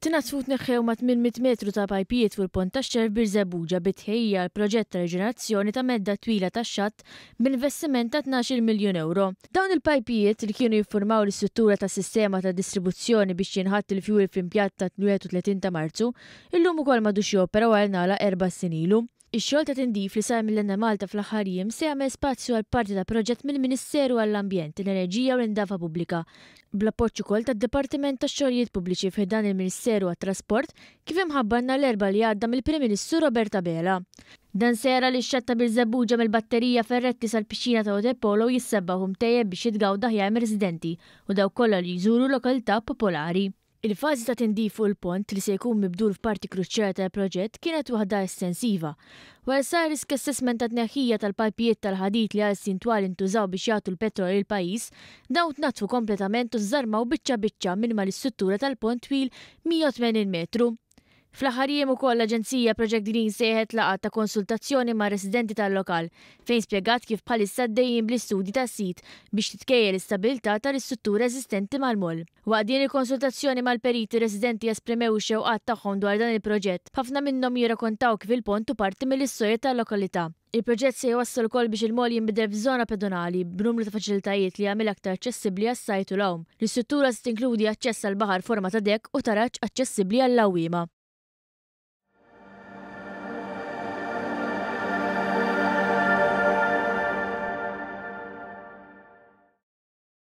Tinatfut neħħew ma' 800 metru ta' pajpijiet fuq il-pont tax-Xerf Birżebbuġa bitħejja l-proġett ta' reġenerazzjoni ta' medda twila tax-xatt b'investiment ta' 12 miljun euro. Dawn il-pajpijiet li kienu jiffurmaw l-istruttura ta' sistema ta' distribuzzjoni biex jinħatt il-fjuwil fl-impjatt ta' 31 ta' Marzu, illum ukoll m'għadux jopera għal nagħlaq 4 sin ilu. Ix-xogħol ta' tindif li sar mill-Enna Malta fl-aħħar jiem se jagħmel spazju għal parti ta' proġett mill-Ministeru għall-Ambjent, l-Enerġija u l-Indafa Pubblika, bl-appoġġ ukoll tad-Dipartiment tax-Xogħlijiet Pubbliċi f'dan il-Ministeru għat-Trasport kif imħabbarna l-erba' li għadda mill-Prim Ministru Roberta Bela. Dan sera li x-xatt ta' Birżebbuġa mill-batterija Ferretti sal-pixxina ta' Otepolo jissebbaħu mtejjeb biex jitgawd daħjar mir-residenti u daw kollha li jżuru lokalità popolari. Il-fażi ta' tindif fuq il-pont li se jkun mibdul f'parti kruċjali tal-proġett kienet waħda estensiva. Wara sar risk assessment ta' tneħħija tal-pajpijiet tal-ħadid li għal sintwal intużaw biex jagħtu l-petrol lil pajjiż, dawn tnatfu kompletament u żarmaw biċċa minn mal-istruttura tal-pont twil 180 metru. Fl-aħħar jiem ukoll l-Aġenzija Project Green sejħet laqgħa ta' konsultazzjoni ma' residenti tal-lokal fejn spjegat kif bħalissa għaddejjin bl-istudji tas-sit biex titkejjel l-istabilità tal-istruttura eżistenti mal-moll. Waqt din il-konsultazzjoni mal-periti residenti esprimew ix-xewqat tagħhom dwar dan il-proġett, ħafna minnhom jirrakkontaw kif il-pont u parti mill-istorja tal-lokalità. Il-proġett se jwassal ukoll biex il-moll jinbidel f'żona pedonali b'numru ta' faċilitajiet li jagħmel aktar aċċessibbli għas-sajt u l-hawn. L-istruttura se tinkludi aċċess għall-baħar forma ta' dekk u taraġġ aċċessibbli għall-lawwiema.